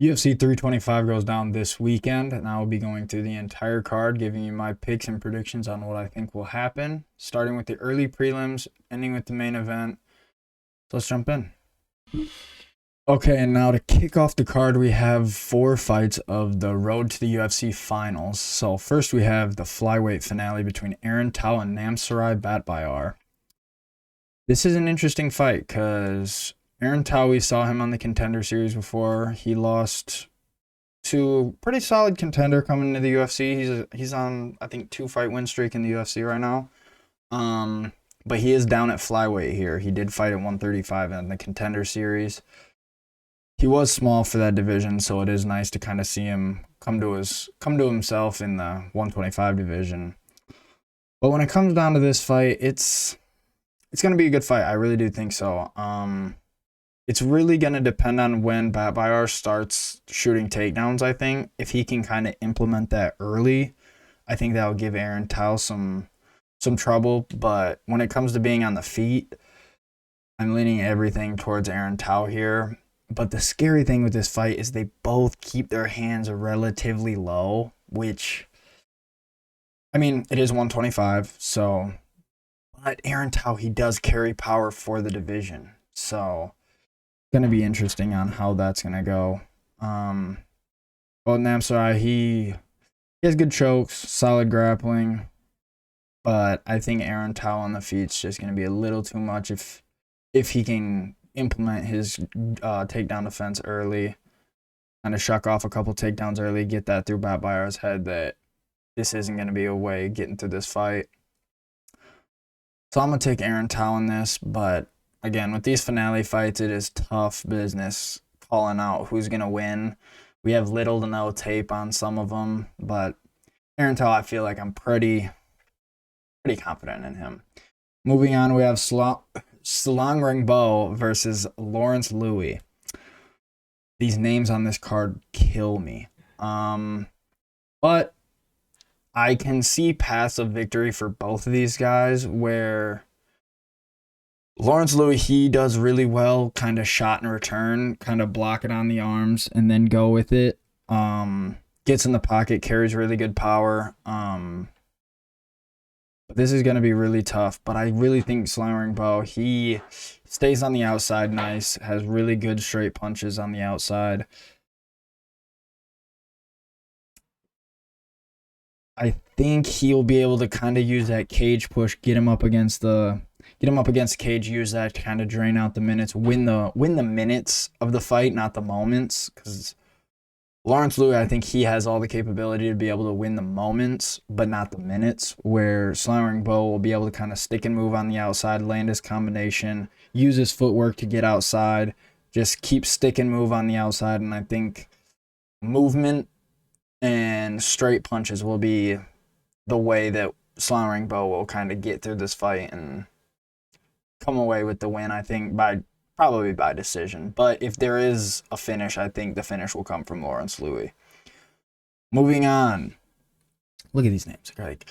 UFC 325 goes down this weekend, and I will be going through the entire card, giving you my picks and predictions on what I think will happen, starting with the early prelims, ending with the main event. So let's jump in. Okay, and now to kick off the card, we have 4 fights of the road to the UFC finals. So first we have the flyweight finale between Aaron Tal and Namsrai Batbayar. This is an interesting fight because Aaron Tal, we saw him on the Contender Series before. He lost to a pretty solid contender coming into the UFC. He's on, I think, 2-fight win streak in the UFC right now. But he is down at flyweight here. He did fight at 135 in the Contender Series. He was small for that division, so it is nice to kind of see him come to himself in the 125 division. But when it comes down to this fight, it's going to be a good fight. I really do think so. It's really going to depend on when Batbayar starts shooting takedowns, I think. If he can kind of implement that early, I think that will give Aaron Tal some trouble. But when it comes to being on the feet, I'm leaning everything towards Aaron Tal here. But the scary thing with this fight is they both keep their hands relatively low, which, I mean, it is 125, so... But Aaron Tal, he does carry power for the division, so... Going to be interesting on how that's going to go. Well, Namsrai, he has good chokes, solid grappling, but I think Aaron Tal on the feet's just going to be a little too much if he can implement his takedown defense early, kind of shuck off a couple takedowns early, get that through Batbayar's head that this isn't going to be a way getting through this fight. So I'm going to take Aaron Tal in this, but again, with these finale fights, it is tough business calling out who's going to win. We have little to no tape on some of them, but Aaron Tal, I feel like I'm pretty confident in him. Moving on, we have Sulangrangbo versus Lawrence Lui. These names on this card kill me. But I can see paths of victory for both of these guys where Lawrence Lui, he does really well, kind of shot and return, kind of block it on the arms and then go with it. Gets in the pocket, carries really good power. This is going to be really tough, but I really think Sulangrangbo, he stays on the outside nice, has really good straight punches on the outside. I think he'll be able to kind of use that cage push, get him up against the cage, use that to kind of drain out the minutes, win the minutes of the fight, not the moments, because Lawrence Lui, I think he has all the capability to be able to win the moments, but not the minutes, where Sulangrangbo will be able to kind of stick and move on the outside, land his combination, use his footwork to get outside, just keep stick and move on the outside, and I think movement and straight punches will be the way that Sulangrangbo will kind of get through this fight and come away with the win, I think, probably by decision. But if there is a finish, I think the finish will come from Lawrence Lui. Moving on. Look at these names. Like,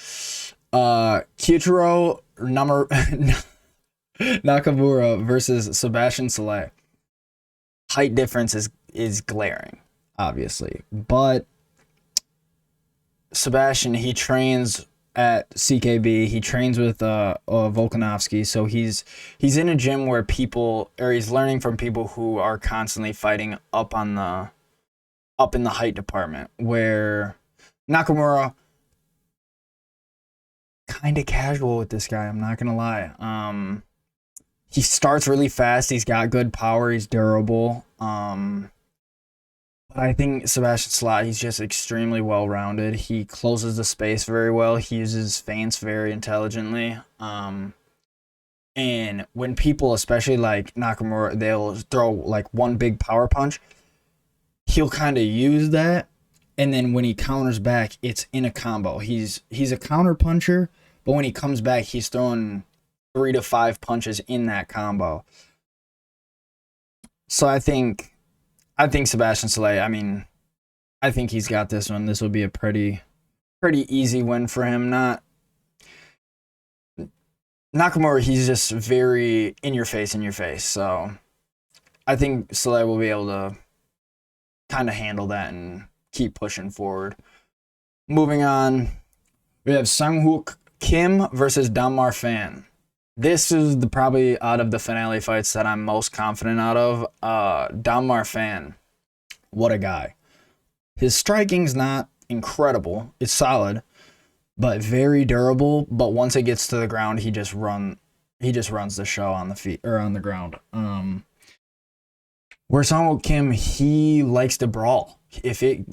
Keiichiro Nakamura versus Sebastian Szalay. Height difference is glaring, obviously. But Sebastian, he trains at CKB. He trains with Volkanovski, so he's in a gym where he's learning from people who are constantly fighting up in the height department. Where Nakamura, kind of casual with this guy. I'm not gonna lie. He starts really fast. He's got good power. He's durable. But I think Sebastian Szalay, he's just extremely well-rounded. He closes the space very well. He uses feints very intelligently. And when people, especially like Nakamura, they'll throw like one big power punch, he'll kind of use that. And then when he counters back, it's in a combo. He's a counter puncher, but when he comes back, he's throwing 3 to 5 punches in that combo. So I think Sebastian Szalay, I mean, I think he's got this one. This will be a pretty easy win for him. Nakamura, he's just very in your face. So I think Szalay will be able to kind of handle that and keep pushing forward. Moving on, we have Songbook Kim versus Damar Fan. This is probably out of the finale fights that I'm most confident out of. Damar Fan, what a guy. His striking's not incredible. It's solid, but very durable. But once it gets to the ground, he just runs the show on the feet or on the ground. Where Songbook Kim, he likes to brawl. He could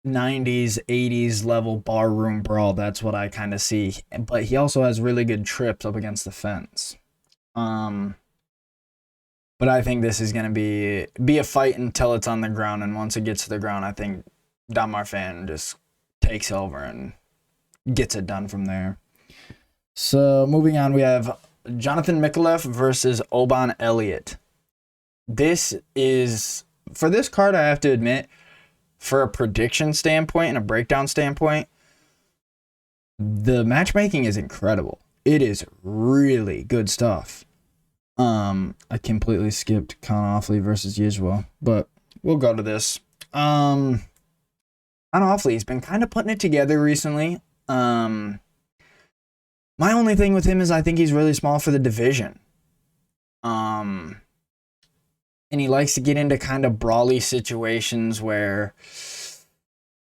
90s, 80s level barroom brawl. That's what I kind of see. But he also has really good trips up against the fence. But I think this is going to be a fight until it's on the ground. And once it gets to the ground, I think Damar Fan just takes over and gets it done from there. So moving on, we have Jonathan Micallef versus Oban Elliott. This is, for this card, I have to admit, for a prediction standpoint and a breakdown standpoint, the matchmaking is incredible. It is really good stuff. I completely skipped Kaan Ofli versus Yizha, but we'll go to this. Kaan Ofli, he's been kind of putting it together recently. My only thing with him is I think he's really small for the division. And he likes to get into kind of brawly situations where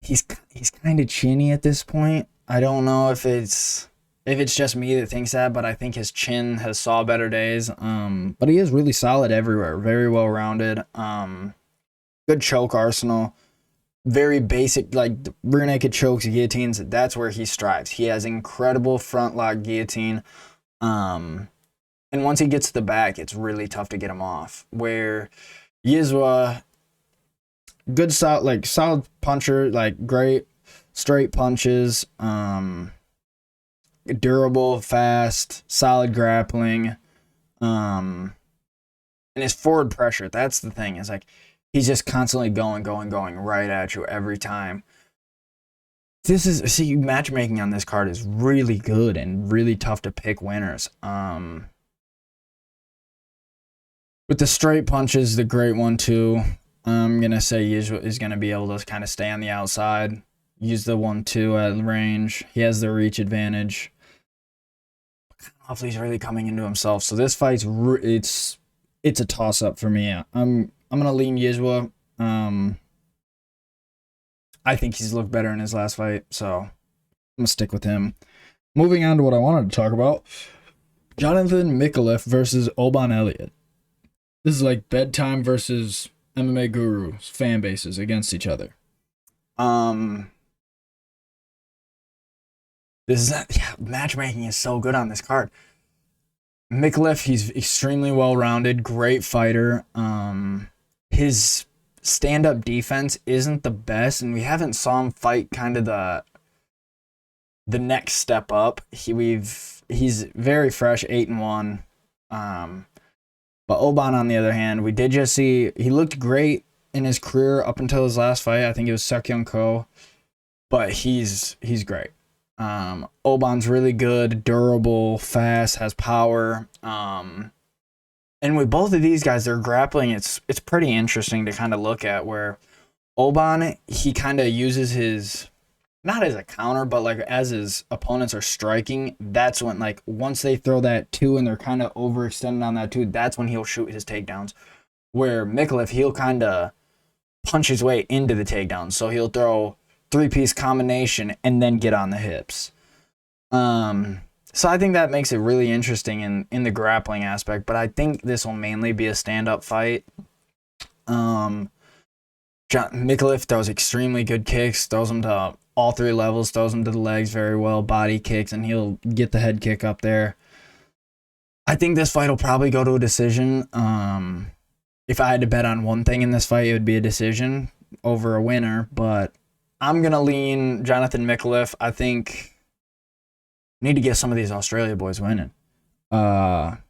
he's kind of chinny at this point. I don't know if it's just me that thinks that, but I think his chin has saw better days. But he is really solid everywhere, very well rounded. Good choke arsenal, very basic, like rear naked chokes, guillotines. That's where he strives. He has incredible front lock guillotine. And once he gets to the back, it's really tough to get him off. Where Yizha, good solid puncher, like great straight punches, durable, fast, solid grappling, and his forward pressure. That's the thing. Is like he's just constantly going right at you every time. Matchmaking on this card is really good and really tough to pick winners. With the straight punches, the great one too. I'm going to say Yizha is going to be able to kind of stay on the outside. Use the 1-2 at range. He has the reach advantage. Hopefully he's really coming into himself. So this fight's it's a toss-up for me. I'm going to lean Yizha. I think he's looked better in his last fight, so I'm going to stick with him. Moving on to what I wanted to talk about. Jonathan Micallef versus Oban Elliott. This is like bedtime versus MMA gurus, fan bases against each other. Matchmaking is so good on this card. Micallef, he's extremely well-rounded, great fighter. His stand-up defense isn't the best, and we haven't saw him fight kind of the next step up. He's very fresh, 8-1. But Oban, on the other hand, we did just see he looked great in his career up until his last fight. I think it was Seokyeon-ko, but he's great. Oban's really good, durable, fast, has power. And with both of these guys, their grappling, it's pretty interesting to kind of look at, where Oban, he kind of uses his, not as a counter, but like as his opponents are striking, that's when, like, once they throw that 2 and they're kind of overextended on that 2, that's when he'll shoot his takedowns. Where Micallef, he'll kind of punch his way into the takedown. So he'll throw 3-piece combination and then get on the hips. So I think that makes it really interesting in the grappling aspect, but I think this will mainly be a stand-up fight. Micallef throws extremely good kicks, throws them to all 3 levels, throws them to the legs very well, body kicks, and he'll get the head kick up there. I think this fight will probably go to a decision. If I had to bet on one thing in this fight, it would be a decision over a winner, but I'm going to lean Jonathan Micallef. I think we need to get some of these Australia boys winning. But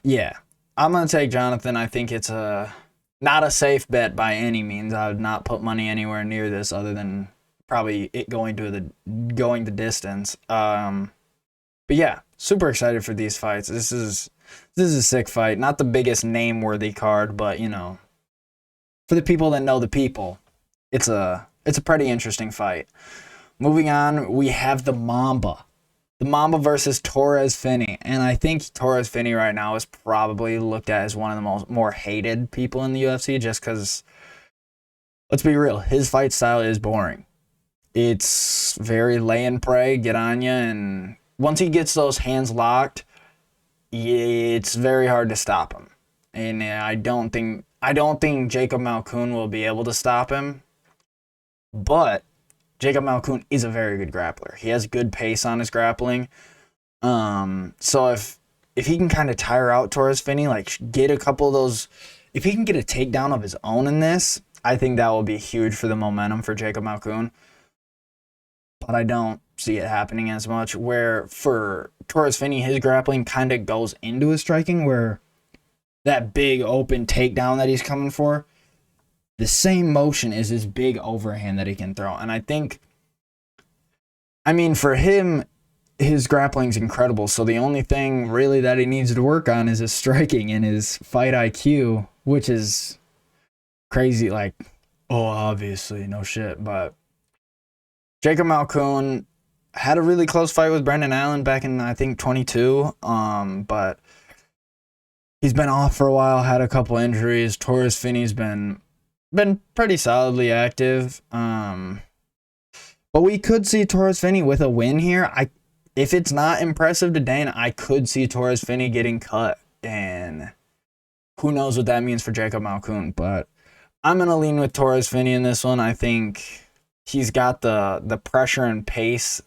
yeah, I'm going to take Jonathan. I think it's not a safe bet by any means. I would not put money anywhere near this other than probably it going the distance. But yeah, super excited for these fights. This is a sick fight. Not the biggest name-worthy card, but, you know, for the people that know the people, it's a pretty interesting fight. Moving on, we have the Mamba. The Mamba versus Torrez Finney. And I think Torrez Finney right now is probably looked at as one of the more hated people in the UFC just because, let's be real, his fight style is boring. It's very lay and pray, get on you, and once he gets those hands locked, it's very hard to stop him. And I don't think Jacob Malkoun will be able to stop him. But Jacob Malkoun is a very good grappler. He has good pace on his grappling. So if he can kind of tire out Torrez Finney, like get a couple of those, if he can get a takedown of his own in this, I think that will be huge for the momentum for Jacob Malkoun. But I don't see it happening as much. Where for Torrez Finney, his grappling kind of goes into his striking, where that big open takedown that he's coming for, the same motion is his big overhand that he can throw. And I think, I mean, for him, his grappling's incredible. So the only thing really that he needs to work on is his striking and his fight IQ, which is crazy. Like, oh, obviously, no shit. But Jacob Malkoun had a really close fight with Brendan Allen back in, I think, 22. But he's been off for a while, had a couple injuries. Torrez Finney's been pretty solidly active. But we could see Torrez Finney with a win here. If it's not impressive to Dana, I could see Torrez Finney getting cut. And who knows what that means for Jacob Malkoun. But I'm going to lean with Torrez Finney in this one. I think he's got the pressure and pace,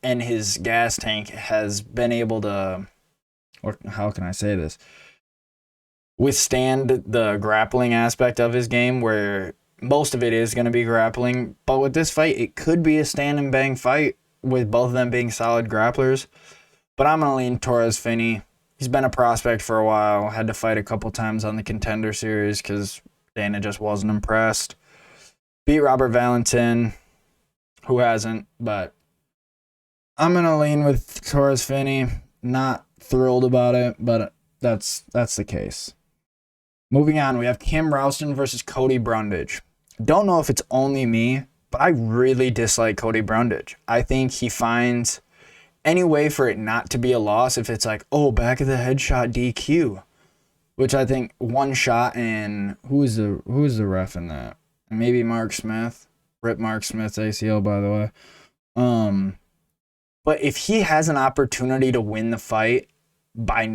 and his gas tank has been able to, or how can I say this, withstand the grappling aspect of his game, where most of it is going to be grappling. But with this fight, it could be a stand and bang fight with both of them being solid grapplers. But I'm going to lean Torrez Finney. He's been a prospect for a while. Had to fight a couple times on the Contender Series because Dana just wasn't impressed. Beat Robert Valentin, who hasn't, but I'm going to lean with Torrez Finney. Not thrilled about it, but that's the case. Moving on, we have Kim Rowston versus Cody Brundage. Don't know if it's only me, but I really dislike Cody Brundage. I think he finds any way for it not to be a loss if it's like, oh, back of the headshot DQ, which I think one shot, and who is the ref in that? Maybe Mark Smith. Rip Mark Smith's ACL, by the way. But if he has an opportunity to win the fight by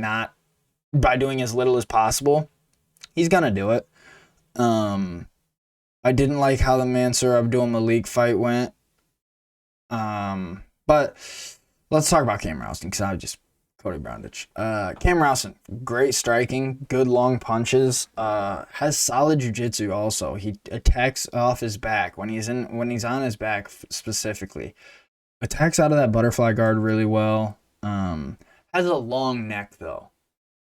doing as little as possible, he's gonna do it. I didn't like how the Mansour Abdul Malik fight went. But let's talk about Cam Rowston, because I just Cody Brundage. Cam Rowston, great striking, good long punches. Has solid jiu-jitsu also. He attacks off his back when he's on his back specifically. Attacks out of that butterfly guard really well. Has a long neck though.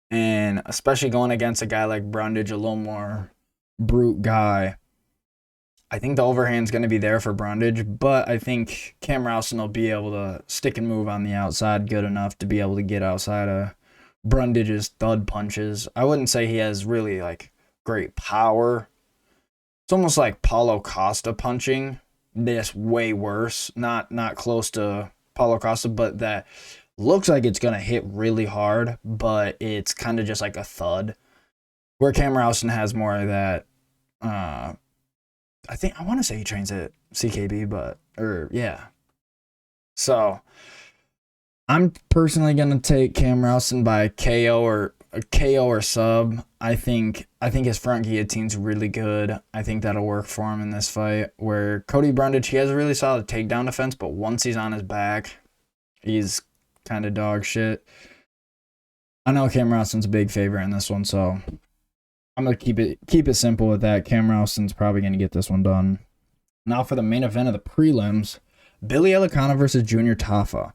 And especially going against a guy like Brundage, a little more brute guy, I think the overhand's going to be there for Brundage, but I think Cam Rowston will be able to stick and move on the outside good enough to be able to get outside of Brundage's thud punches. I wouldn't say he has really like great power. It's almost like Paulo Costa punching, just way worse. Not close to Paulo Costa, but that looks like it's going to hit really hard, but it's kind of just like a thud. Where Cam Rowston has more of that, I want to say he trains at CKB, yeah. So I'm personally gonna take Cam Rowston by KO or sub. I think his front guillotine's really good. I think that'll work for him in this fight. Where Cody Brundage, he has a really solid takedown defense, but once he's on his back, he's kind of dog shit. I know Cam Rowston's a big favorite in this one, so I'm going to keep it simple with that. Cam Rowston's probably going to get this one done. Now for the main event of the prelims, Billy Elekana versus Junior Tafa.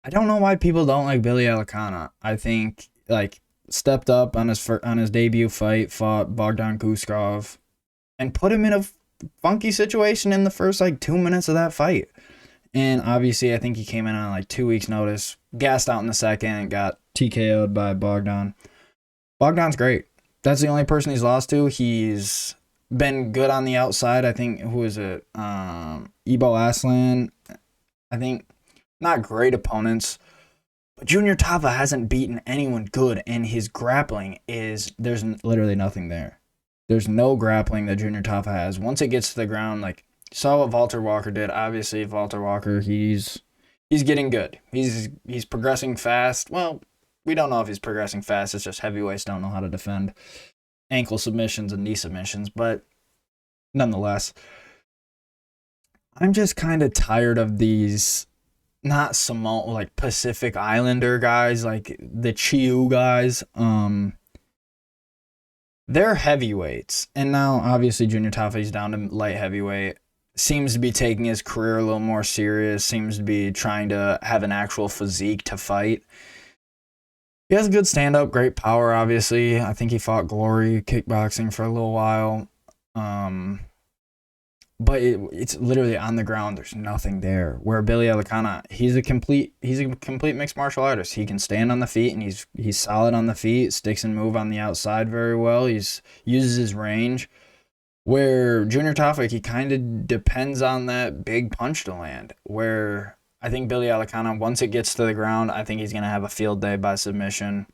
I don't know why people don't like Billy Elekana. I think stepped up on his debut fight, fought Bogdan Guskov, and put him in a funky situation in the first 2 minutes of that fight. And obviously, I think he came in on 2 weeks' notice, gassed out in the second, and got TKO'd by Bogdan. Bogdan's great. That's the only person he's lost to. He's been good on the outside. I think, who is it? Ebo Aslan. I think not great opponents. But Junior Tafa hasn't beaten anyone good, and his grappling there's literally nothing there. There's no grappling that Junior Tafa has. Once it gets to the ground, like, you saw what Walter Walker did. Obviously, Walter Walker, he's getting good. He's progressing fast. Well, we don't know if he's progressing fast. It's just heavyweights don't know how to defend ankle submissions and knee submissions. But nonetheless, I'm just kind of tired of these, not Samoan, like Pacific Islander guys, like the Chiu guys. They're heavyweights. And now, obviously, Junior Tafa's down to light heavyweight. Seems to be taking his career a little more serious. Seems to be trying to have an actual physique to fight. He has a good stand-up, great power, obviously. I think he fought Glory kickboxing for a little while. But it's literally on the ground. There's nothing there. Where Billy Elekana, he's a complete mixed martial artist. He can stand on the feet, and he's solid on the feet. Sticks and move on the outside very well. He uses his range. Where Junior Tafa, he kind of depends on that big punch to land. Where I think Billy Elekana, once it gets to the ground, I think he's going to have a field day by submission.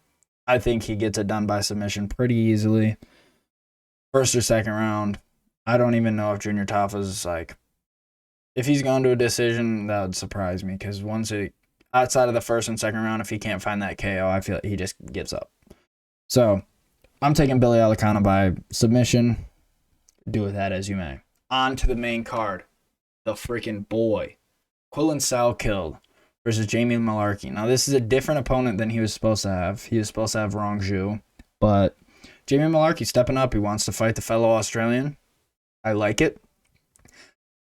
I think he gets it done by submission pretty easily. First or second round. I don't even know if Junior Tafa's, like, if he's gone to a decision, that would surprise me. Because outside of the first and second round, if he can't find that KO, I feel like he just gives up. So, I'm taking Billy Elekana by submission. Do with that as you may. On to the main card. The freaking boy. Quillian Salkild versus Jamie Mullarkey. Now, this is a different opponent than he was supposed to have. He was supposed to have Rongju. But Jamie Mullarkey stepping up. He wants to fight the fellow Australian. I like it.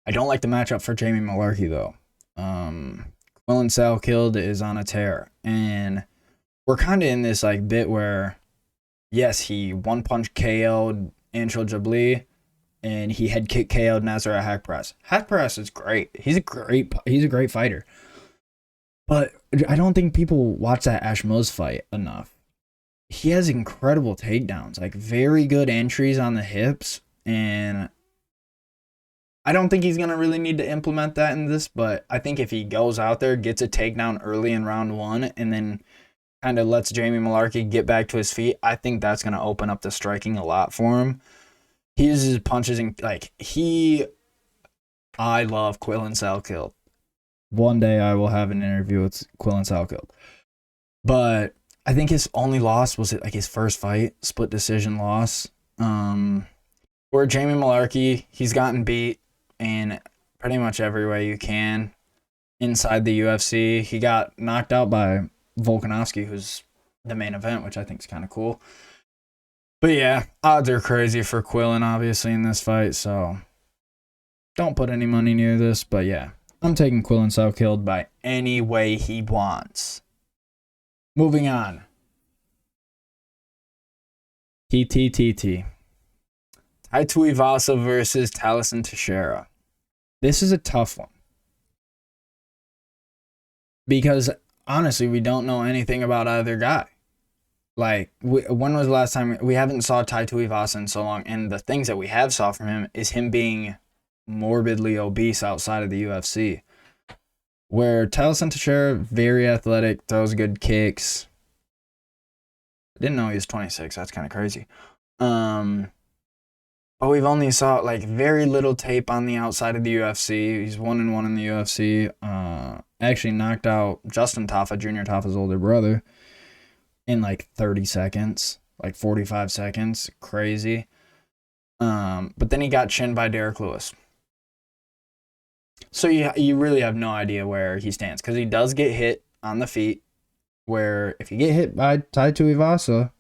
I don't like the matchup for Jamie Mullarkey, though. Quillian Salkild is on a tear. And we're kind of in this like bit where, yes, he one-punch KO'd Anshul Jabli, and he head kick KO'd Namsrai hack press. Hack press is great. He's a great fighter. But I don't think people watch that Ashmo's fight enough. He has incredible takedowns, like very good entries on the hips, and I don't think he's going to really need to implement that in this, but I think if he goes out there, gets a takedown early in round one, and then kind of lets Jamie Mullarkey get back to his feet, I think that's going to open up the striking a lot for him. He uses his punches, and I love Quillian Salkild. One day I will have an interview with Quillian Salkild. But I think his only loss was like his first fight, split decision loss. Where Jamie Mullarkey, he's gotten beat in pretty much every way you can inside the UFC. He got knocked out by Volkanovski, who's the main event, which I think is kind of cool. But yeah, odds are crazy for Quillian, obviously, in this fight, so don't put any money near this. But yeah, I'm taking Quillian Salkild by any way he wants. Moving on. TTTT. Tuivasa versus Tallison Teixiera. This is a tough one. Because, honestly, we don't know anything about either guy. Like, when was the last time? We haven't saw Tuivasa in so long. And the things that we have saw from him is him being morbidly obese outside of the UFC. Where Tallison Teixiera, very athletic, throws good kicks. I didn't know he was 26. That's kind of crazy. But we've only saw like very little tape on the outside of the UFC. He's 1-1 in the UFC. Actually knocked out Justin Tafa, Junior Tafa's older brother, in like 30 seconds, like 45 seconds. Crazy. But then he got chinned by Derek Lewis. So you really have no idea where he stands, because he does get hit on the feet, where if you get hit by Tuivasa,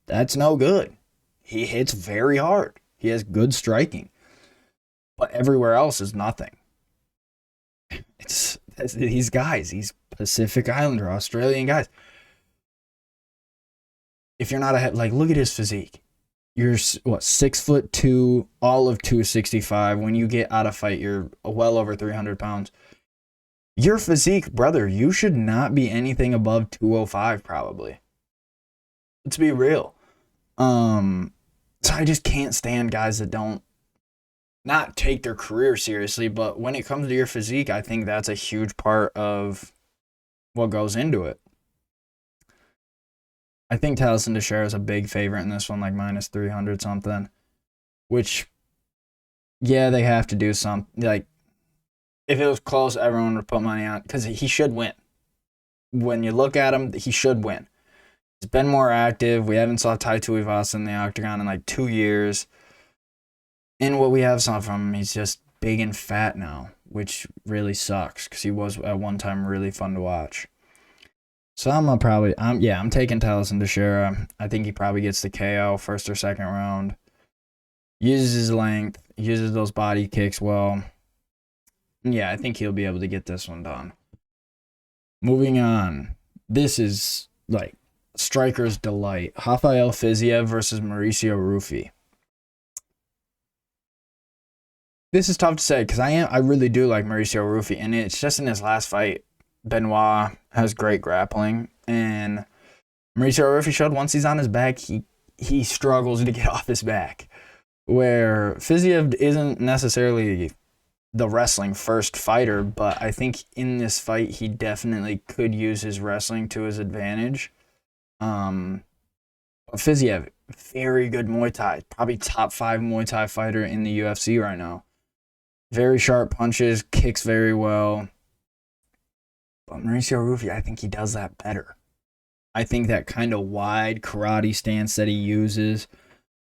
that's no good. He hits very hard. He has good striking. But everywhere else is nothing. It's these guys, these Pacific Islander, Australian guys. If you're not like, look at his physique. You're, 6'2", all of 265. When you get out of fight, you're well over 300 pounds. Your physique, brother, you should not be anything above 205, probably. Let's be real. So I just can't stand guys that don't not take their career seriously, but when it comes to your physique, I think that's a huge part of what goes into it. I think Tallison Teixiera is a big favorite in this one, like minus 300 something, which, yeah, they have to do something. Like, if it was close, everyone would put money on, because he should win. When you look at him, he should win. He's been more active. We haven't saw Tuivasa in the octagon in like 2 years. And what we have saw from him, he's just big and fat now, which really sucks because he was at one time really fun to watch. So I'm taking Tallison Teixiera. I think he probably gets the KO first or second round. Uses his length, uses those body kicks well. Yeah, I think he'll be able to get this one done. Moving on. This is like striker's delight. Rafael Fiziev versus Mauricio Rufy. This is tough to say because I really do like Mauricio Rufy, and it's just in his last fight, Benoit has great grappling, and Mauricio Rufy showed once he's on his back, he struggles to get off his back. Where Fiziev isn't necessarily the wrestling first fighter, but I think in this fight he definitely could use his wrestling to his advantage. Fiziev, very good Muay Thai, probably top 5 Muay Thai fighter in the UFC right now. Very sharp punches, kicks very well. But Mauricio Rufy, I think he does that better. I think that kind of wide karate stance that he uses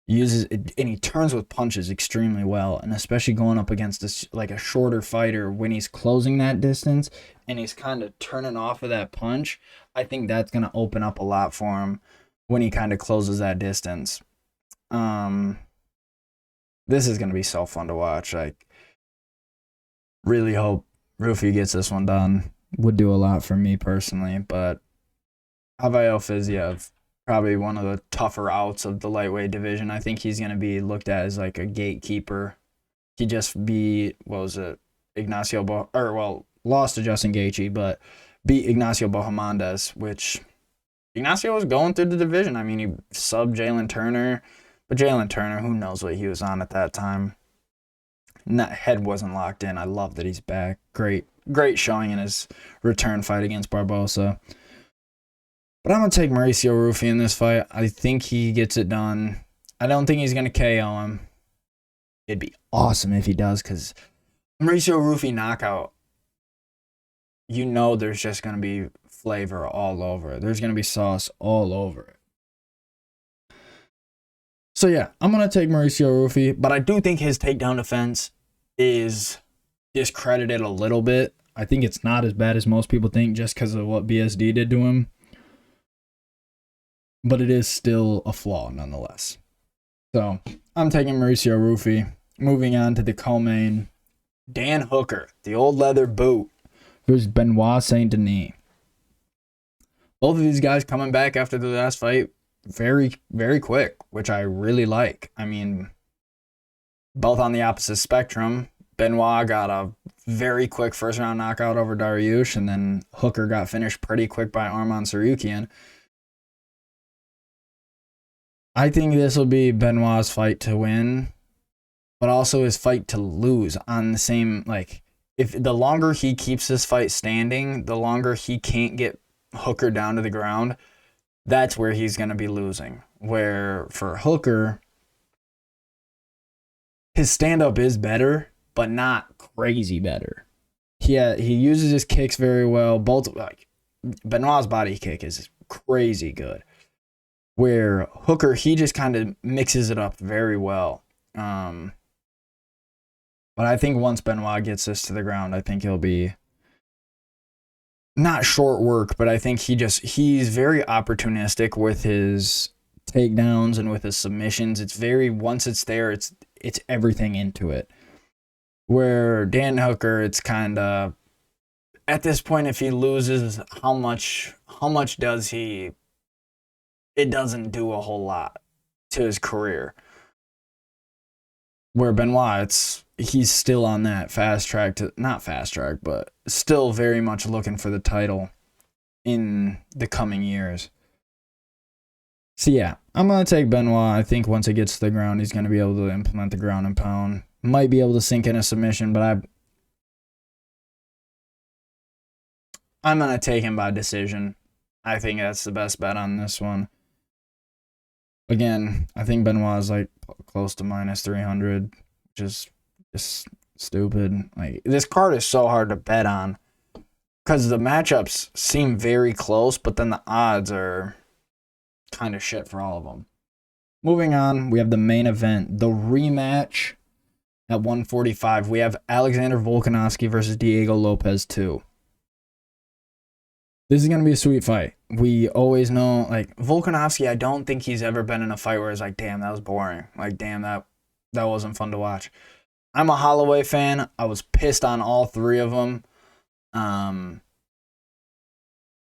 it, and he turns with punches extremely well, and especially going up against a shorter fighter when he's closing that distance and he's kind of turning off of that punch, I think that's going to open up a lot for him when he kind of closes that distance. This is going to be so fun to watch. Like, really hope Rufy gets this one done. Would do a lot for me personally, but Rafael Fiziev, probably one of the tougher outs of the lightweight division. I think he's going to be looked at as like a gatekeeper. He just beat, lost to Justin Gaethje, but beat Ignacio Bohemondez, which Ignacio was going through the division. I mean, he subbed Jalen Turner, but Jalen Turner, who knows what he was on at that time. And that head wasn't locked in. I love that he's back. Great showing in his return fight against Barbosa. But I'm going to take Mauricio Rufy in this fight. I think he gets it done. I don't think he's going to KO him. It'd be awesome if he does, because Mauricio Rufy knockout, you know there's just going to be flavor all over it. There's going to be sauce all over it. So yeah, I'm going to take Mauricio Rufy, but I do think his takedown defense is discredited a little bit. I think it's not as bad as most people think just because of what BSD did to him. But it is still a flaw nonetheless. So I'm taking Mauricio Rufy. Moving on to the co-main, Dan Hooker, the old leather boot, versus Benoit Saint Denis. Both of these guys coming back after the last fight very, very quick, which I really like. I mean, both on the opposite spectrum. Benoit got a very quick first round knockout over Dariush, and then Hooker got finished pretty quick by Arman Tsarukyan. I think this will be Benoit's fight to win, but also his fight to lose on the same, like, if the longer he keeps this fight standing, the longer he can't get Hooker down to the ground, that's where he's going to be losing. Where for Hooker, his stand-up is better, but not crazy better. He uses his kicks very well. Both, like, Benoit's body kick is crazy good. Where Hooker, he just kind of mixes it up very well. But I think once Benoit gets this to the ground, I think he'll be not short work, but I think he's very opportunistic with his takedowns and with his submissions. It's very, once it's there, it's everything into it. Where Dan Hooker, it's kind of, at this point, if he loses, how much does he? It doesn't do a whole lot to his career. Where Benoit, he's still on that fast track to, not fast track, but still very much looking for the title in the coming years. So yeah, I'm gonna take Benoit. I think once it gets to the ground, he's gonna be able to implement the ground and pound. Might be able to sink in a submission, but I'm gonna take him by decision. I think that's the best bet on this one. Again, I think Benoit is like close to minus 300, just stupid. Like, this card is so hard to bet on because the matchups seem very close, but then the odds are kind of shit for all of them. Moving on, we have the main event, the rematch at 145. We have Alexander Volkanovski versus Diego Lopes 2. This is going to be a sweet fight. We always know, like, Volkanovski, I don't think he's ever been in a fight where it's like, damn, that was boring. Like, damn, that wasn't fun to watch. I'm a Holloway fan. I was pissed on all three of them.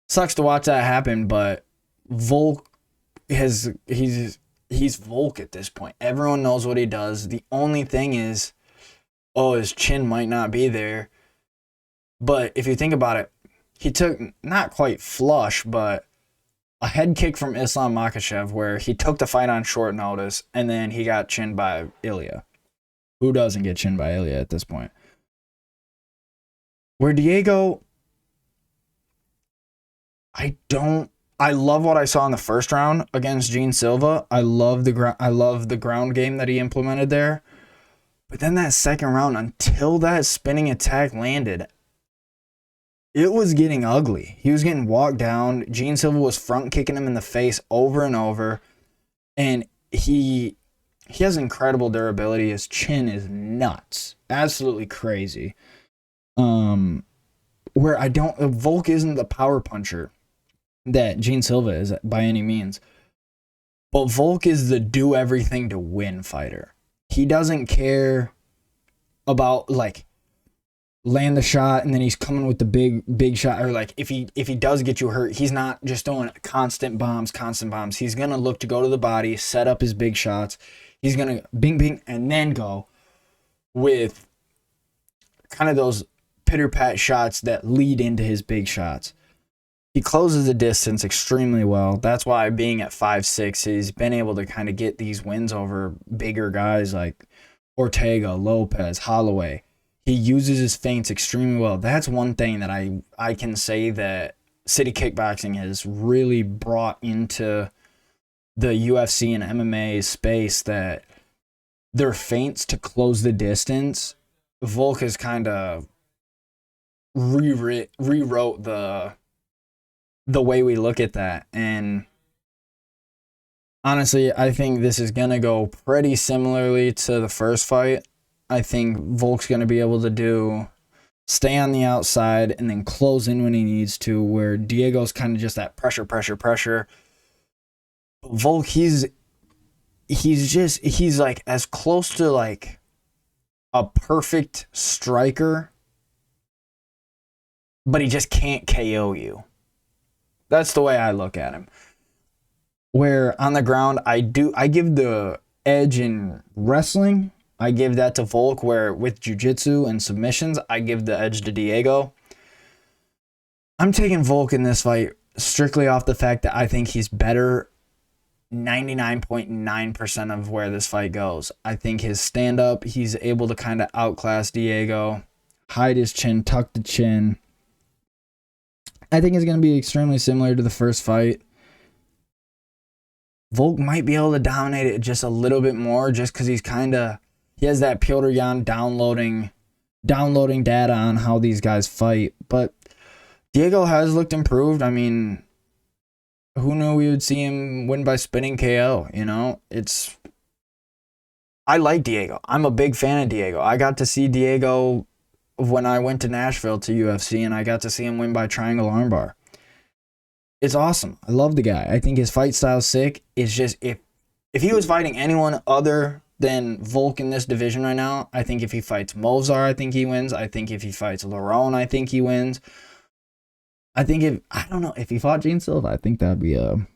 Sucks to watch that happen, but Volk he's Volk at this point. Everyone knows what he does. The only thing is, his chin might not be there. But if you think about it, he took, not quite flush, but a head kick from Islam Makhachev where he took the fight on short notice, and then he got chinned by Ilya. Who doesn't get chinned by Ilya at this point? Where Diego, I love what I saw in the first round against Gene Silva. I love the ground game that he implemented there. But then that second round, until that spinning attack landed, it was getting ugly. He was getting walked down. Gene Silva was front kicking him in the face over and over. And he has incredible durability. His chin is nuts. Absolutely crazy. Where Volk isn't the power puncher that Gene Silva is by any means. But Volk is the do everything to win fighter. He doesn't care about, like, land the shot and then he's coming with the big shot, or like if he does get you hurt, he's not just doing constant bombs. He's gonna look to go to the body, set up his big shots. He's gonna bing and then go with kind of those pitter pat shots that lead into his big shots. He closes the distance extremely well. That's why, being at 5'6", he's been able to kind of get these wins over bigger guys like Ortega, Lopez, Holloway. He uses his feints extremely well. That's one thing that I can say that City Kickboxing has really brought into the UFC and MMA space, that their feints to close the distance. Volk has kind of rewrote the way we look at that. And honestly, I think this is going to go pretty similarly to the first fight. I think Volk's going to be able to stay on the outside and then close in when he needs to, where Diego's kind of just that pressure. Volk, he's like as close to like a perfect striker, but he just can't KO you. That's the way I look at him. Where on the ground, I give the edge in wrestling. I give that to Volk, where with jiu-jitsu and submissions, I give the edge to Diego. I'm taking Volk in this fight strictly off the fact that I think he's better 99.9% of where this fight goes. I think his stand-up, he's able to kind of outclass Diego, hide his chin, tuck the chin. I think it's going to be extremely similar to the first fight. Volk might be able to dominate it just a little bit more, just because he has that Piotr Jan downloading data on how these guys fight. But Diego has looked improved. I mean, who knew we would see him win by spinning KO? You know, I like Diego. I'm a big fan of Diego. I got to see Diego when I went to Nashville to UFC, and I got to see him win by triangle armbar. It's awesome. I love the guy. I think his fight style's sick. It's just, if he was fighting anyone other than Volk in this division right now, I think if he fights Movsar, I think he wins. I think if he fights Lerone, I think he wins. I think if he fought Gene Silva, I think that'd be who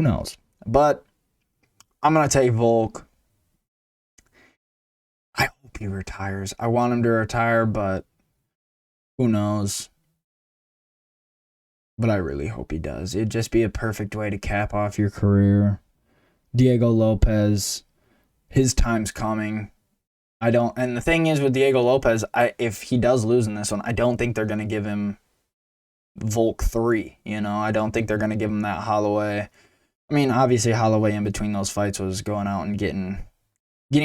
knows. But I'm gonna take Volk. I hope he retires. I want him to retire, but who knows? but I really hope he does. It'd just be a perfect way to cap off your career. Diego Lopes, his time's coming. And the thing is with Diego Lopes, if he does lose in this one, I don't think they're going to give him Volk 3. I don't think they're going to give him that Holloway. I mean, obviously Holloway in between those fights was going out and getting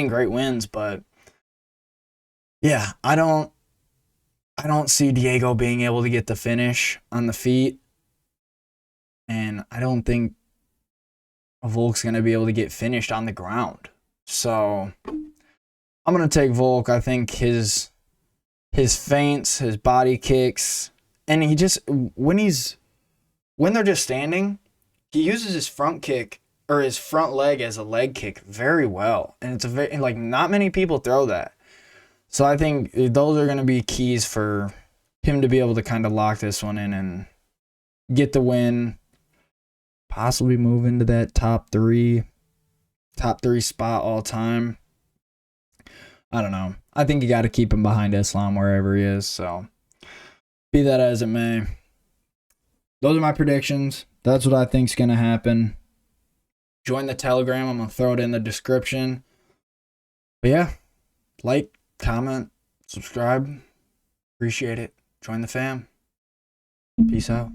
great wins, but yeah, I don't see Diego being able to get the finish on the feet, and I don't think Volk's going to be able to get finished on the ground. So I'm going to take Volk. I think his feints, his body kicks, and he just when they're just standing, he uses his front kick or his front leg as a leg kick very well, and it's not many people throw that. So I think those are going to be keys for him to be able to kind of lock this one in and get the win, possibly move into that top three spot all time. I don't know. I think you got to keep him behind Islam wherever he is. So be that as it may, those are my predictions. That's what I think's going to happen. Join the Telegram. I'm going to throw it in the description. But yeah, like, comment, subscribe. Appreciate it. Join the fam. Peace out.